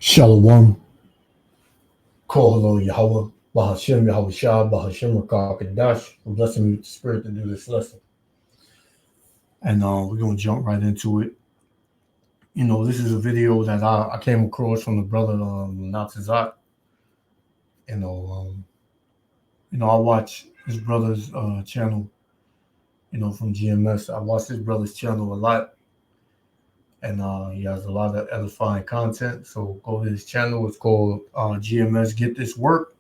Shalom. Call hello Yahweh. Bahashem Yahweh Shah. Bahashem Rakakadash. For blessing me with the spirit to do this lesson. And we're going to jump right into it. This is a video that I came across from the brother Natazak. I watch his brother's channel, from GMS. I watch his brother's channel a lot. And he has a lot of edifying content. So go to his channel. It's called GMS Get This Work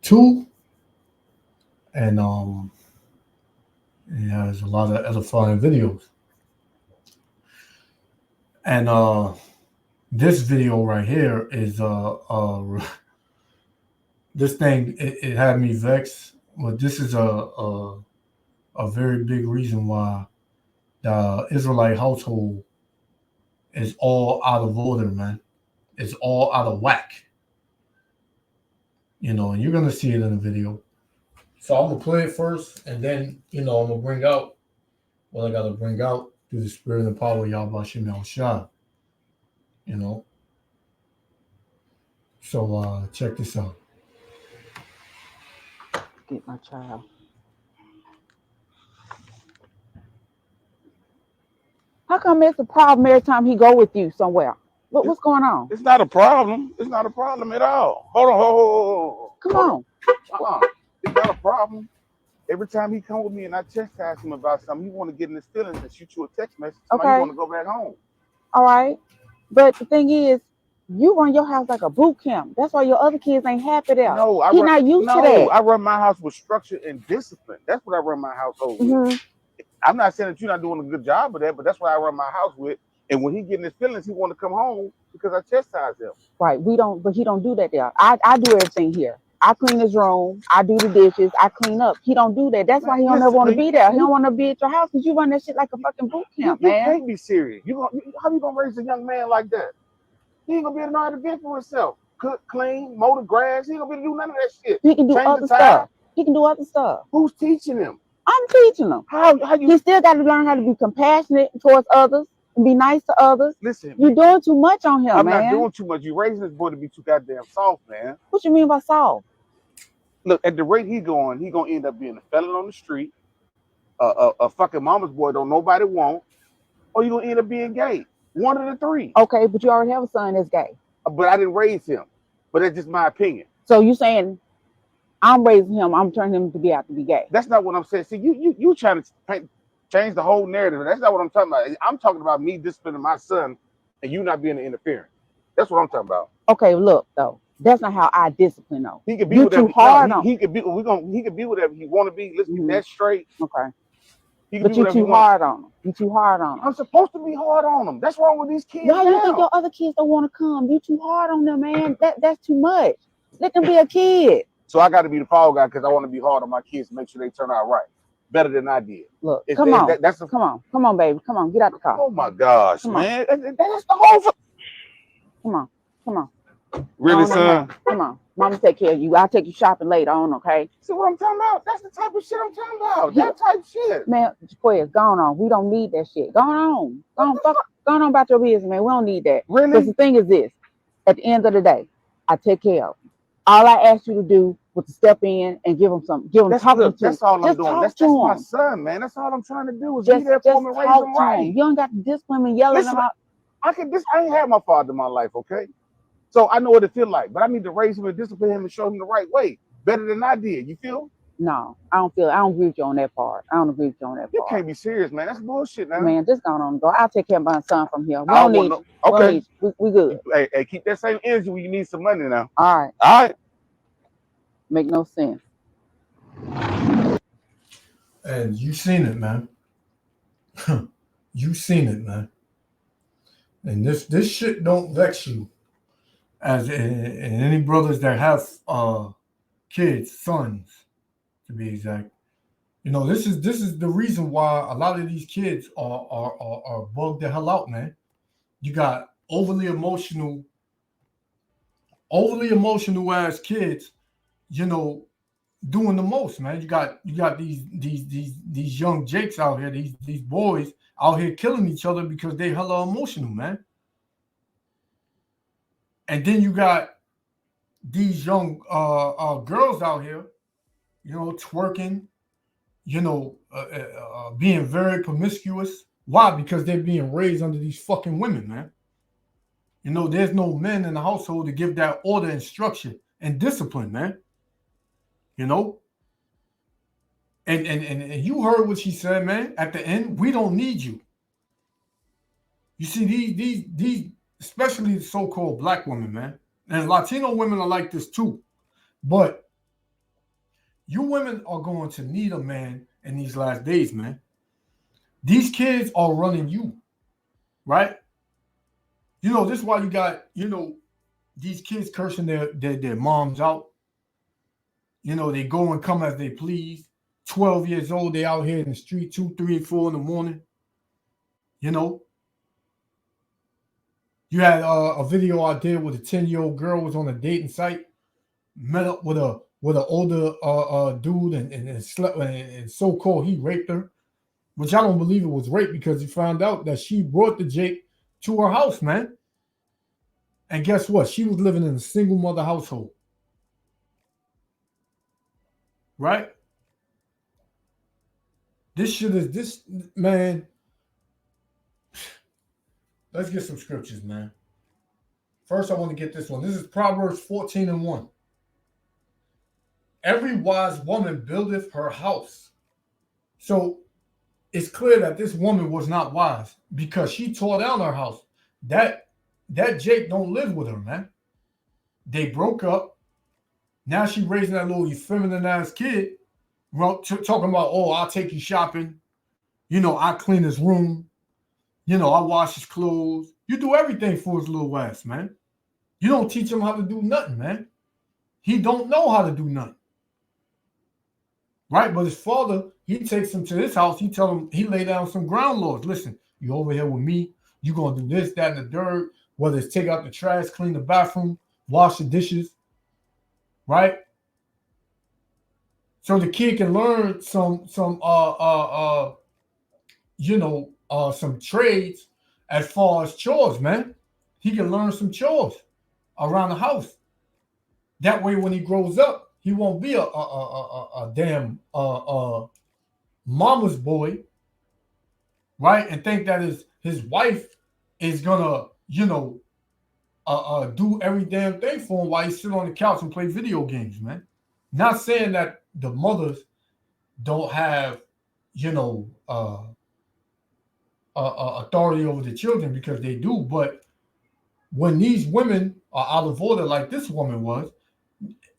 2. And it has a lot of edifying videos. And this video right here is this thing. It had me vexed. But this is a very big reason why the Israelite household is all out of order, man. It's all out of whack. And you're gonna see it in the video. So I'm gonna play it first, and then I'm gonna bring out what I gotta bring out through the spirit and power of Yahweh Shem Shah. So check this out. Get my child. How come it's a problem every time he go with you somewhere? What's going on? It's not a problem. It's not a problem at all. Hold on, hold on. Come on. It's not a problem. Every time he come with me and I chastise him about something, he want to get in his feelings and shoot you a text message. Okay. He want to go back home. All right. But the thing is, you run your house like a boot camp. That's why your other kids ain't happy there. No, He's not used to that. I run my house with structure and discipline. That's what I run my household with. I'm not saying that you're not doing a good job of that, but that's what I run my house with. And when he get in his feelings, he want to come home because I chastise him. Right. But he don't do that there. I do everything here. I clean his room. I do the dishes. I clean up. He don't do that. That's why he don't ever want to be there. He don't want to be at your house because you run that shit like a fucking boot camp, man. You can't be serious. How you gonna raise a young man like that? He ain't gonna be able to know how to fend for himself. Cook, clean, mow the grass. He ain't gonna be able to do none of that shit. He can do other stuff. He can do other stuff. Who's teaching him? I'm teaching him. He still got to learn how to be compassionate towards others and be nice to others. Listen, you're doing too much on him, I'm man. not doing too much. You're raising this boy to be too goddamn soft, man. What you mean by soft? Look, at the rate he gonna end up being a felon on the street, a fucking mama's boy don't nobody want, or you gonna end up being gay. One of the three. Okay, but you already have a son that's gay. But I didn't raise him. But that's just my opinion. So you saying I'm raising him, I'm turning him to be gay. That's not what I'm saying. See, you trying to change the whole narrative. That's not what I'm talking about. I'm talking about me disciplining my son and you not being an interference. That's what I'm talking about. Okay, look though. That's not how I discipline though. He could be whatever he could be whatever he want to be. Let's get that straight. Okay. But you're too hard on him. You're too hard on him. I'm supposed to be hard on them. That's wrong with these kids. Why you think your other kids don't want to come? You too hard on them, man. That's too much. Let them be a kid. So I got to be the fall guy because I want to be hard on my kids to make sure they turn out right, better than I did. Look, come on, baby, come on, get out the car. Oh my gosh, man, that's the whole. Come on. Really, son? Come on. Mama take care of you. I'll take you shopping later on, okay? See what I'm talking about? That's the type of shit I'm talking about. That type of shit. Man, Jaquez, go on. We don't need that shit. Go on. Go on about your business, man. We don't need that. Really? Because the thing is this. At the end of the day, I take care of them. All I asked you to do was to step in and give them something. That's all I'm doing. That's my son, man. That's all I'm trying to do is be there for him and raise him right. You don't got to discipline him and yell at him out. I ain't had my father in my life, okay? So I know what it feels like, but I need to raise him and discipline him and show him the right way better than I did. You feel? No, I don't agree with you on that part. I don't agree with you on that part. You can't be serious, man. That's bullshit, man. Man, just go on. I'll take care of my son from here. We don't need. Okay, we good. Hey, keep that same energy when you need some money now. All right. Make no sense. And you seen it, man. You seen it, man. And this shit don't vex you. And any brothers that have kids, sons, to be exact, this is the reason why a lot of these kids are bugged the hell out, man. You got overly emotional ass kids, doing the most, man. You got these young jakes out here, these boys out here killing each other because they hella emotional, man. And then you got these young girls out here, twerking, being very promiscuous. Why? Because they're being raised under these fucking women, man. There's no men in the household to give that order and structure and discipline, man. And you heard what she said, man. At the end, we don't need you. You see, these especially the so-called black women, man. And Latino women are like this too. But you women are going to need a man in these last days, man. These kids are running you, right? This is why you got, these kids cursing their moms out. They go and come as they please. 12 years old, they out here in the street 2, 3, 4 in the morning. You had a video out there where the 10-year-old girl was on a dating site, met up with an older dude and slept, and so-called he raped her, which I don't believe it was rape because he found out that she brought the Jake to her house, man. And guess what? She was living in a single mother household. Right? This, man. Let's get some scriptures, man. First, I want to get this one. This is Proverbs 14:1. Every wise woman buildeth her house. So it's clear that this woman was not wise because she tore down her house. That Jake don't live with her, man. They broke up. Now she raising that little effeminate ass kid, talking about, oh, I'll take you shopping. I clean his room. I wash his clothes. You do everything for his little ass, man. You don't teach him how to do nothing, man. He don't know how to do nothing. Right? But his father, he takes him to his house. He tell him, he lay down some ground laws. Listen, you over here with me. You're going to do this, that, and the third. Whether it's take out the trash, clean the bathroom, wash the dishes. Right? So the kid can learn some trades as far as chores, man. He can learn some chores around the house. That way, when he grows up, he won't be a damn mama's boy, right? And think that his wife is gonna, do every damn thing for him while he sit on the couch and play video games, man. Not saying that the mothers don't have, authority over the children, because they do. But when these women are out of order like this woman was,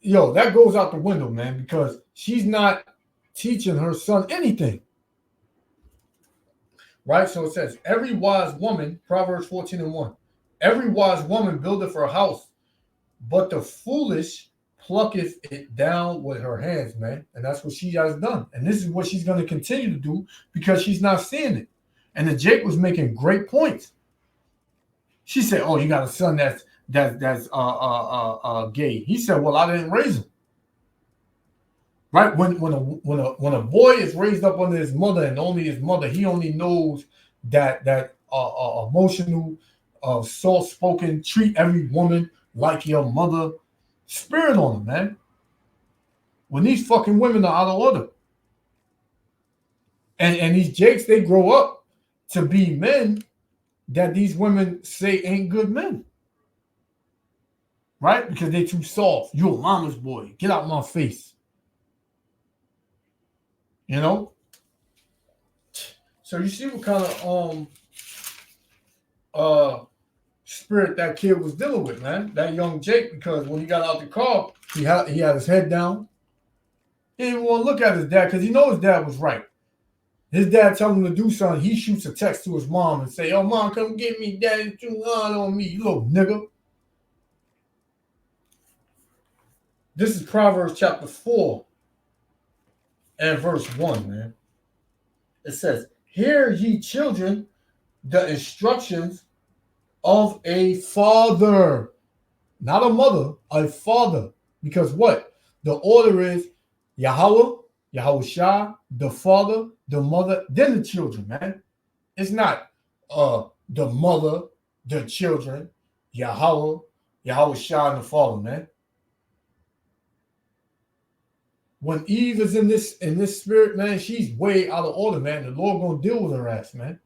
that goes out the window, man, because she's not teaching her son anything. Right? So it says, every wise woman, Proverbs 14:1, every wise woman buildeth her house, but the foolish plucketh it down with her hands, man. And that's what she has done. And this is what she's going to continue to do because she's not seeing it. And the Jake was making great points. She said, "Oh, you got a son that's gay." He said, "Well, I didn't raise him." Right? When a boy is raised up under his mother and only his mother, he only knows that emotional, soft-spoken, treat every woman like your mother spirit on him, man. When these fucking women are out of order, and these Jakes, they grow up to be men that these women say ain't good men. Right? Because they too soft. You a mama's boy. Get out my face. So you see what kind of spirit that kid was dealing with, man. That young Jake, because when he got out the car, he had his head down. He didn't want to look at his dad because he knows his dad was right. His dad tells him to do something. He shoots a text to his mom and say, "Oh, mom, come get me. Daddy's too hard on me, you little nigga." This is Proverbs chapter 4 and verse 1, man. It says, "Hear ye children the instructions of a father," not a mother, a father. Because what? The order is Yahweh, Yahushua, the father, the mother, then the children, man. It's not the mother, the children, Yahweh, Yahweh Shah and the Father, man. When Eve is in this spirit, man, she's way out of order, man. The Lord gonna deal with her ass, man.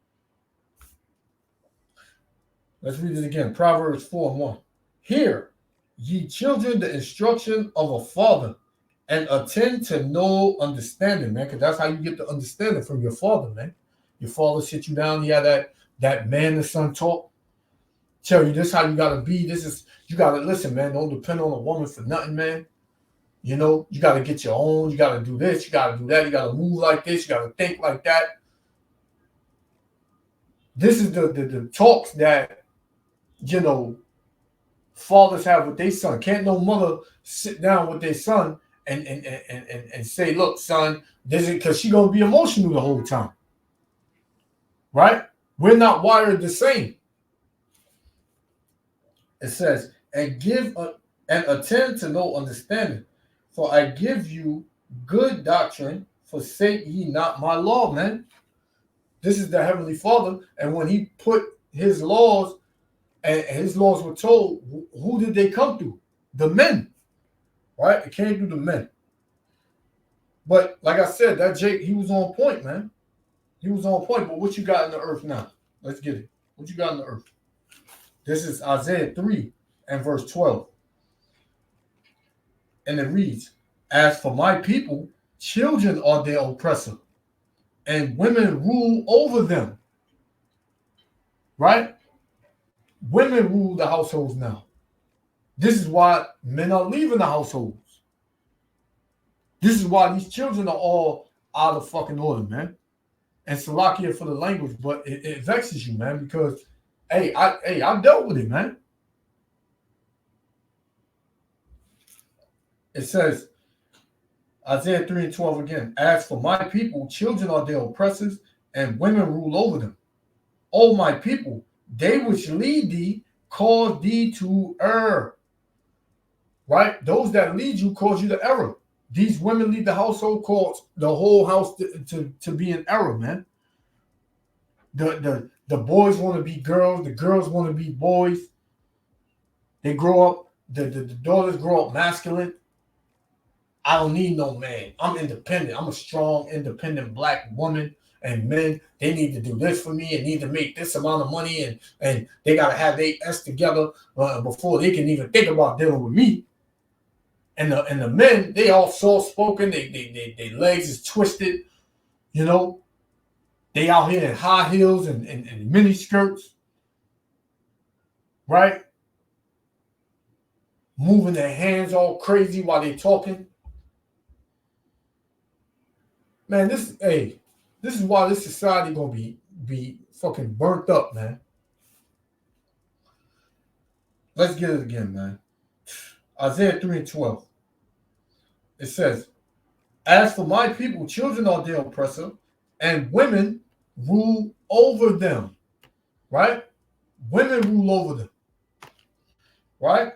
Let's read it again. Proverbs 4:1. Hear, ye children, the instruction of a father, and attend to no understanding, man. Because that's how you get the understanding from your father, man. Your father sit you down, he had that man and son talk. Tell you this how you gotta be. You gotta listen, man. Don't depend on a woman for nothing, man. You know, you gotta get your own, you gotta do this, you gotta do that, you gotta move like this, you gotta think like that. This is the talks that, you know, fathers have with their son. Can't no mother sit down with their son and say, look, son, this is because she's gonna be emotional the whole time. Right? We're not wired the same. It says, and attend to no understanding. For I give you good doctrine, forsake ye not my law, man. This is the Heavenly Father. And when he put his laws, and his laws were told, who did they come through? The men, right? It came through the men. But like I said, that Jake, he was on point, man. He was on point. But what you got in the earth now? Let's get it. What you got in the earth? This is Isaiah 3 and verse 12. And it reads, as for my people, children are their oppressor, and women rule over them. Right? Women rule the households now. This is why men are leaving the households. This is why these children are all out of fucking order, man. And Salakia for the language, but it vexes you, man, because I dealt with it, man. It says, Isaiah 3 and 12 again, as for my people, children are their oppressors, and women rule over them. O my people, they which lead thee cause thee to err. Right? Those that lead you cause you to error. These women lead the household, cause the whole house to be in error, man. The boys want to be girls, the girls want to be boys. They grow up, the daughters grow up masculine. I don't need no man. I'm independent. I'm a strong, independent black woman. And men, they need to do this for me and need to make this amount of money, and they got to have their S together before they can even think about dealing with me. And the men, they all soft-spoken. They legs is twisted, you know. They out here in high heels and mini skirts, right? Moving their hands all crazy while they talking. Man, this is why this society gonna be fucking burnt up, man. Let's get it again, man. Isaiah 3 and 12. It says, as for my people, children are their oppressor, and women rule over them. Right? Women rule over them. Right?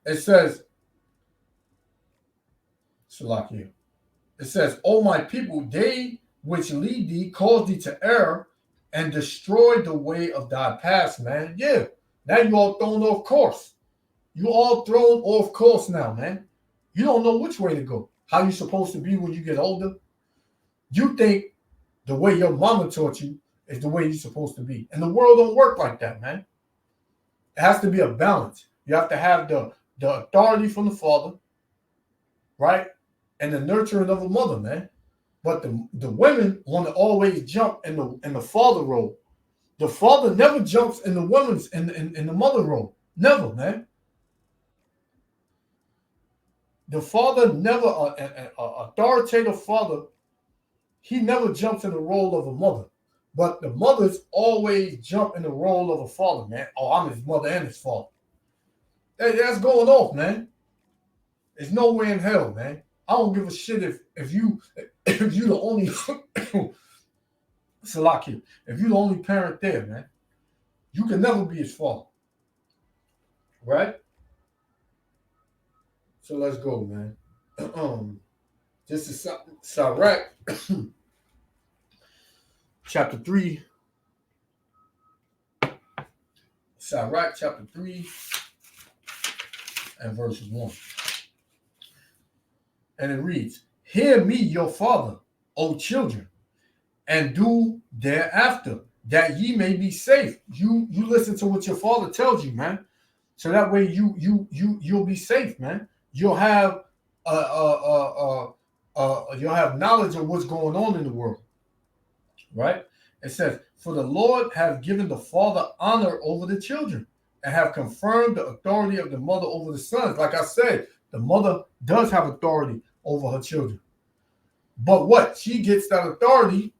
It says, Shalakia. It says, O my people, they which lead thee cause thee to err and destroy the way of thy paths, man. Yeah. Now you all thrown off course. You all thrown off course now, man. You don't know which way to go. How you supposed to be when you get older. You think the way your mama taught you is the way you're supposed to be. And the world don't work like that, man. It has to be a balance. You have to have the authority from the father, right? And the nurturing of a mother, man. But the women want to always jump in the father role. The father never jumps in the woman's in the mother role. Never, man. The father never, an authoritative father, he never jumps in the role of a mother. But the mothers always jump in the role of a father, man. Oh, I'm his mother and his father. That's going off, man. There's no way in hell, man. I don't give a shit if you the only Salaki, if you the only parent there, man. You can never be his father. Right? So let's go, man. This is Sirach, chapter 3, Sirach chapter 3 and verse 1. And it reads, hear me, your father, O children, and do thereafter, that ye may be safe. You listen to what your father tells you, man. So that way you'll be safe, man. You'll have you'll have knowledge of what's going on in the world. Right? It says, for the Lord have given the father honor over the children, and have confirmed the authority of the mother over the sons. Like I said, the mother does have authority over her children. But what? She gets that authority,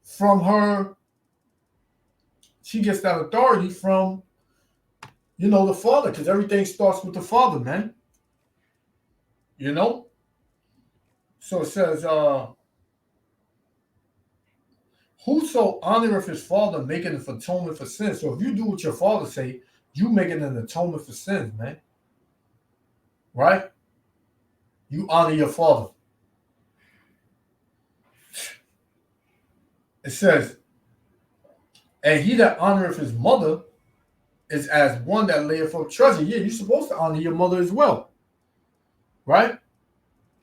from her. She gets that authority from, the father, because everything starts with the father, man. So it says, whoso honoreth his father maketh an atonement for sins. So if you do what your father say, you making an atonement for sins, man. Right? You honor your father. It says, and he that honoreth his mother is as one that layeth up treasure. Yeah, you're supposed to honor your mother as well. Right?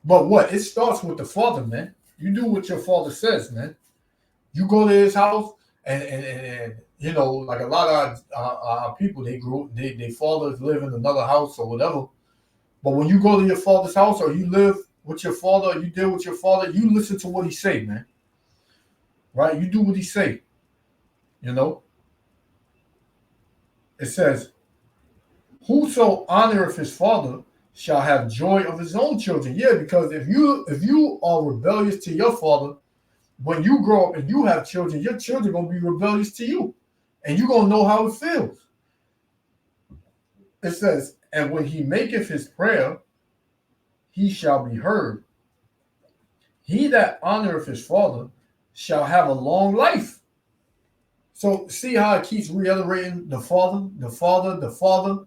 But what? It starts with the father, man. You do what your father says, man. You go to his house, and like a lot of our people, their fathers live in another house or whatever. But when you go to your father's house, or you live with your father, or you deal with your father, you listen to what he say, man. Right? You do what he say. It says, whoso honoreth his father shall have joy of his own children. Yeah, because if you are rebellious to your father, when you grow up and you have children, your children are going to be rebellious to you. And you're going to know how it feels. It says, and when he maketh his prayer, he shall be heard. He that honoreth his father shall have a long life. So see how it keeps reiterating the father, the father, the father,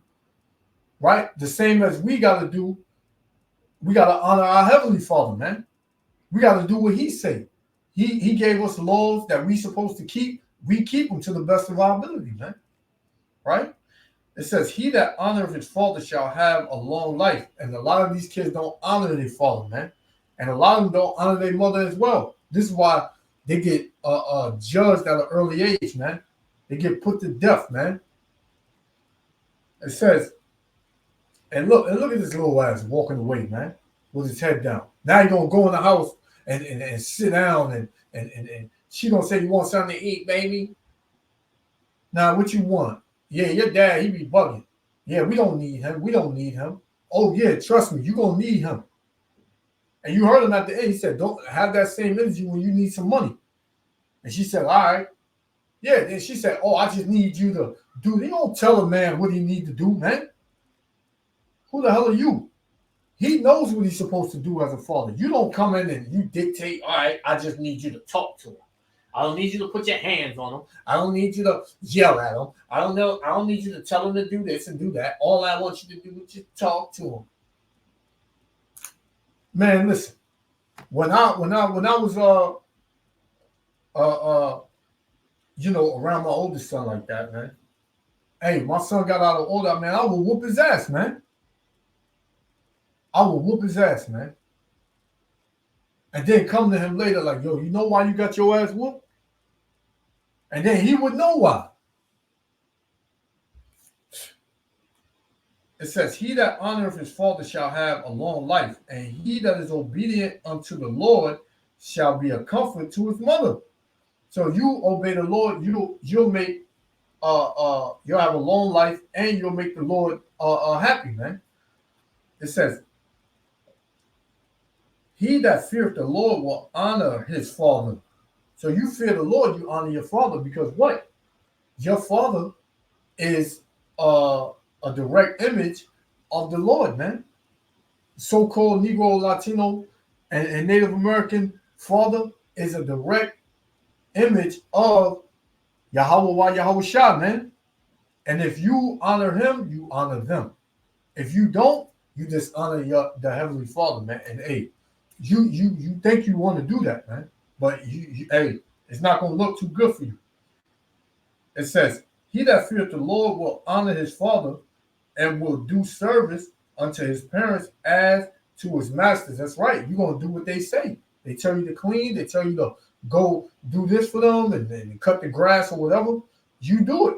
right? The same as we got to do. We got to honor our heavenly father, man. We got to do what he say. He gave us laws that we supposed to keep. We keep them to the best of our ability, man. Right? It says, he that honoreth his father shall have a long life. And a lot of these kids don't honor their father, man. And a lot of them don't honor their mother as well. This is why they get judged at an early age, man. They get put to death, man. It says, and look at this little ass walking away, man, with his head down. Now he's going to go in the house and sit down and she gonna say, you want something to eat, baby? Now, what you want? Yeah, your dad, he be bugging. Yeah, we don't need him. We don't need him. Oh, yeah, trust me, you gonna need him. And you heard him at the end. He said, don't have that same energy when you need some money. And she said, all right. Yeah, then she said, oh, I just need you to do. You don't tell a man what he need to do, man. Who the hell are you? He knows what he's supposed to do as a father. You don't come in and you dictate, all right, I just need you to talk to him. I don't need you to put your hands on him. I don't need you to yell at him. I don't need you to tell him to do this and do that. All I want you to do is just talk to him. Man, listen. When I was around my oldest son like that, man. Hey, my son got out of order, man. I would whoop his ass, man. I will whoop his ass, man. And then come to him later like, yo, you know why you got your ass whooped? And then he would know why. It says, he that honoreth his father shall have a long life, and he that is obedient unto the Lord shall be a comfort to his mother. So you obey the Lord, you'll make you'll have a long life, and you'll make the Lord happy, man. It says, he that feareth the Lord will honor his father. So you fear the Lord, you honor your father, because what? Your father is a direct image of the Lord, man. So-called Negro, Latino, and Native American father is a direct image of Yahweh Yahweh Shah, man. And if you honor him, you honor them. If you don't, you dishonor the Heavenly Father, man. And hey, you think you want to do that, man, but hey, it's not going to look too good for you. It says, He that feareth the Lord will honor his father and will do service unto his parents as to his masters. That's right. You're going to do what they say. They tell you to clean. They tell you to go do this for them and cut the grass or whatever. You do it.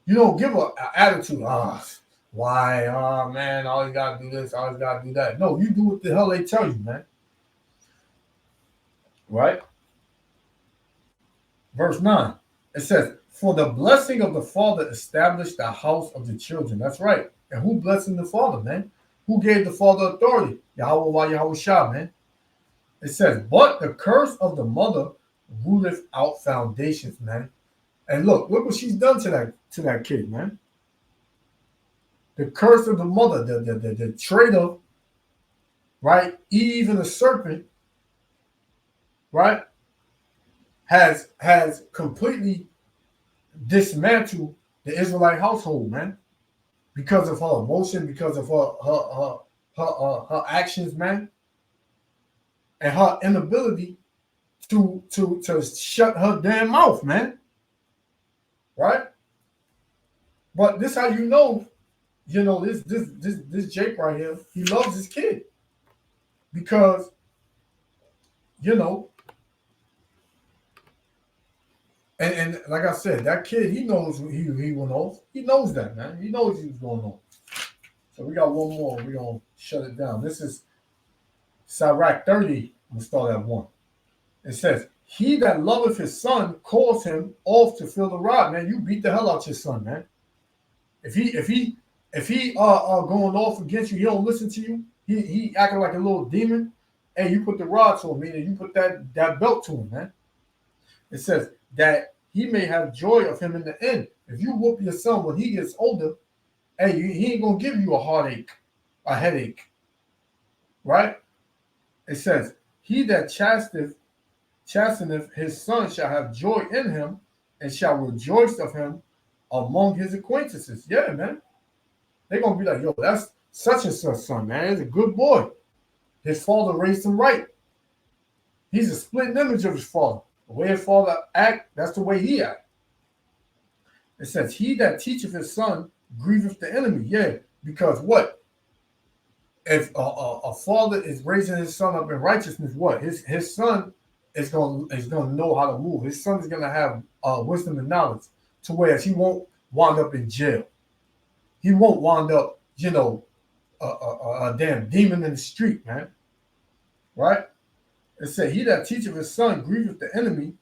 You don't give an attitude. Why? Oh, man, I always got to do this. I always got to do that. No, you do what the hell they tell you, man. Right? Verse 9. It says, for the blessing of the father established the house of the children. That's right. And who blessing the father, man? Who gave the father authority? Yahweh wa Yahweh Shah, man. It says, but the curse of the mother ruleth out foundations, man. And look what she's done to that kid, man. The curse of the mother, the traitor, right? Eve and the serpent, right? Has completely dismantled the Israelite household, man. Because of her emotion, because of her actions, man. And her inability to shut her damn mouth, man. Right? But this how you know this Jake right here, he loves his kid. Because, and like I said, that kid, he knows he went off. He knows that, man. He knows he was going on. So we got one more. We're going to shut it down. This is Sirach 30. We'll start at 1. It says, he that loveth his son calls him off to fill the rod, man. You beat the hell out your son, man. If he going off against you, he don't listen to you. He acting like a little demon. Hey, you put the rod to him, meaning you put that belt to him, man. It says that he may have joy of him in the end. If you whoop your son when he gets older, hey, he ain't gonna give you a headache, right? It says, he that chasteneth his son shall have joy in him and shall rejoice of him among his acquaintances. Yeah, man. They're going to be like, yo, that's such and such son, man. He's a good boy. His father raised him right. He's a split image of his father. The way his father act, that's the way he act. It says, he that teacheth his son grieveth the enemy. Yeah, because what? If a father is raising his son up in righteousness, what? His son is going to know how to move. His son is going to have wisdom and knowledge to where he won't wind up in jail. He won't wind up, a damn demon in the street, man. Right? It said, he that teacheth his son grieveth the enemy,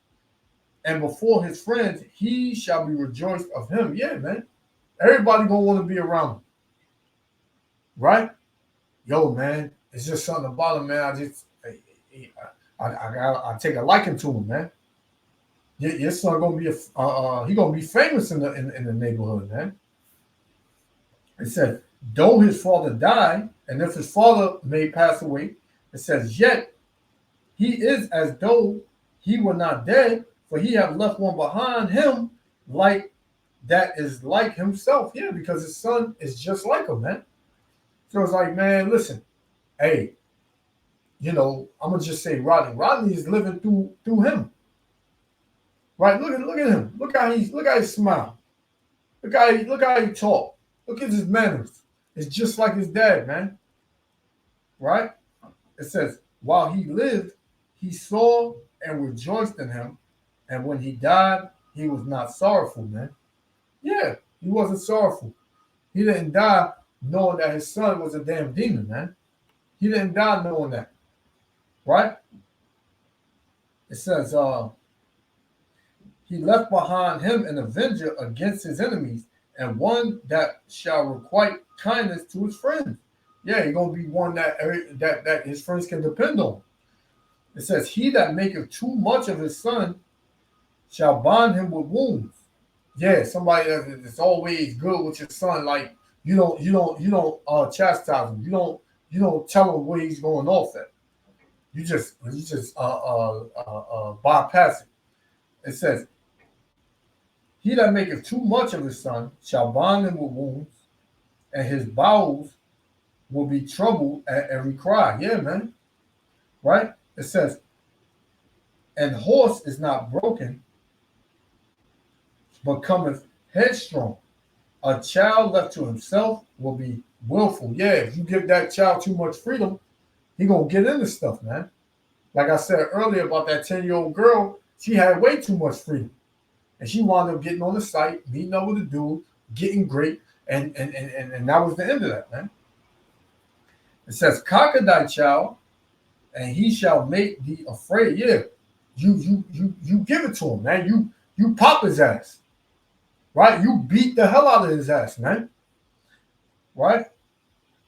and before his friends he shall be rejoiced of him. Yeah, man. Everybody gonna want to be around him. Right? Yo, man, it's just something about him, man. I take a liking to him, man. Your son gonna be he gonna be famous in the neighborhood, man. It says, though his father die, and if his father may pass away, it says, yet he is as though he were not dead, for he have left one behind him like that is like himself. Yeah, because his son is just like him, man. So it's like, man, listen, hey, I'm gonna just say Rodney. Rodney is living through him. Right? Look at him. Look how he smile. Look how he talk. Look at his manners. It's just like his dad, man. Right? It says, while he lived, he saw and rejoiced in him, and when he died, he was not sorrowful, man. Yeah, he wasn't sorrowful. He didn't die knowing that his son was a damn demon, man. He didn't die knowing that. Right? It says, he left behind him an avenger against his enemies, and one that shall requite kindness to his friends. Yeah, he's gonna be one that his friends can depend on. It says, he that maketh too much of his son shall bind him with wounds. Yeah, somebody that's always good with your son, like you don't chastise him. You don't tell him where he's going off at. You just bypass it. It says, he that maketh too much of his son shall bind him with wounds, and his bowels will be troubled at every cry. Yeah, man. Right? It says, and horse is not broken becometh headstrong. A child left to himself will be willful. Yeah, if you give that child too much freedom, he gonna get into stuff, man. Like I said earlier about that 10-year-old girl, she had way too much freedom. And she wound up getting on the site, meeting up with a dude, getting great, and that was the end of that, man. It says, "Conquer thy child, and he shall make thee afraid." Yeah, you give it to him, man. You pop his ass, right? You beat the hell out of his ass, man. Right?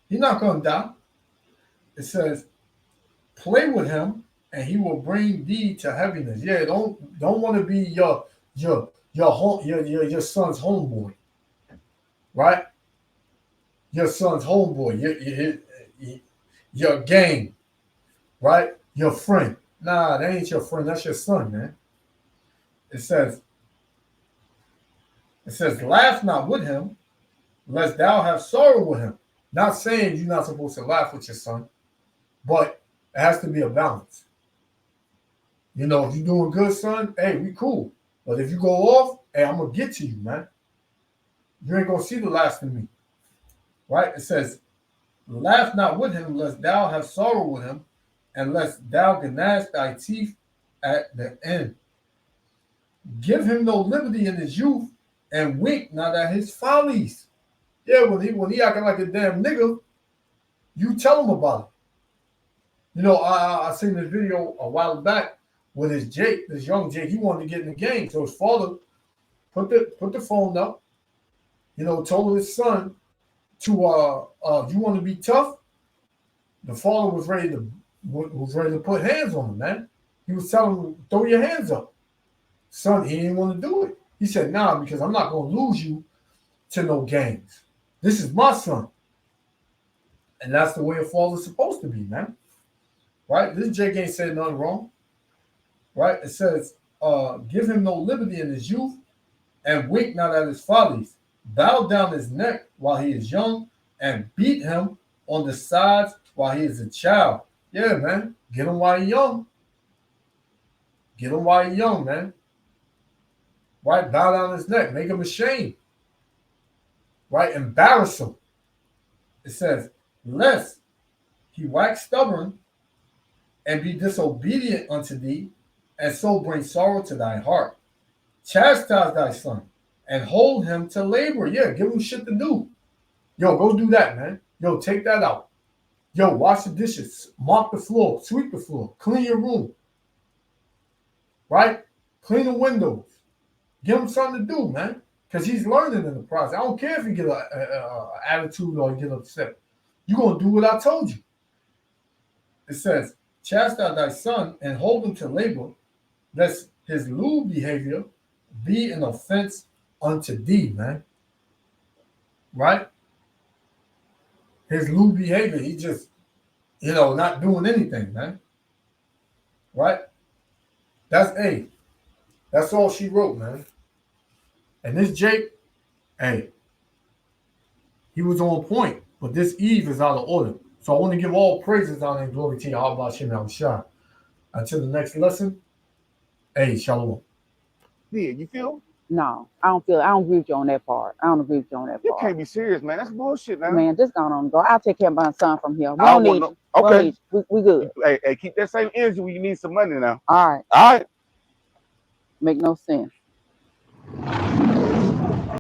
He's not gonna die. It says, "Play with him, and he will bring thee to heaviness." Yeah, don't want to be your son's homeboy, right? Your son's homeboy, your gang, right? Your friend. Nah, that ain't your friend. That's your son, man. It says, "Laugh not with him, lest thou have sorrow with him." Not saying you're not supposed to laugh with your son, but it has to be a balance. You know, if you're doing good, son, hey, we cool. But if you go off, hey, I'm going to get to you, man. You ain't going to see the last of me. Right? It says, "Laugh not with him, lest thou have sorrow with him, and lest thou gnash thy teeth at the end. Give him no liberty in his youth, and wink not at his follies." Yeah, when he acting like a damn nigga, you tell him about it. You know, I seen this video a while back with this young Jake. He wanted to get in the game, so his father put the phone up. You know, told his son to you want to be tough. The father was ready to put hands on him, man. He was telling him, throw your hands up. Son, he didn't want to do it. He said, nah, because I'm not going to lose you to no games. This is my son. And that's the way a father's supposed to be, man. Right? This Jake ain't said nothing wrong. Right? It says, give him no liberty in his youth, and wink not at his follies. Bow down his neck while he is young, and beat him on the sides while he is a child. Yeah, man. Get him while he's young. Get him while he's young, man. Right? Bow down his neck. Make him ashamed. Right? Embarrass him. It says, lest he wax stubborn and be disobedient unto thee, and so bring sorrow to thy heart. Chastise thy son, and hold him to labor. Yeah, give him shit to do. Yo, go do that, man. Yo, take that out. Yo, wash the dishes, mop the floor, sweep the floor, clean your room. Right? Clean the windows. Give him something to do, man. Because he's learning in the process. I don't care if you get an attitude or you get upset. You're going to do what I told you. It says, chastise thy son and hold him to labor, lest his lewd behavior be an offense unto thee, man. Right? His lewd behavior, he just, not doing anything, man. Right? That's all she wrote, man. And this Jake, hey, he was on point, but this Eve is out of order. So I want to give all praises, honor, and glory to Yahweh Hashem Yahushua. Until the next lesson, hey, shalom. Yeah, you feel? No, I don't agree with you on that part. I don't agree with you on that You part. can't be serious, man. That's bullshit, man. Man, just go on. Go. I'll take care of my son from here. I don't want no. Okay. We good. Hey, keep that same energy when you need some money now. All right. All right. Make no sense.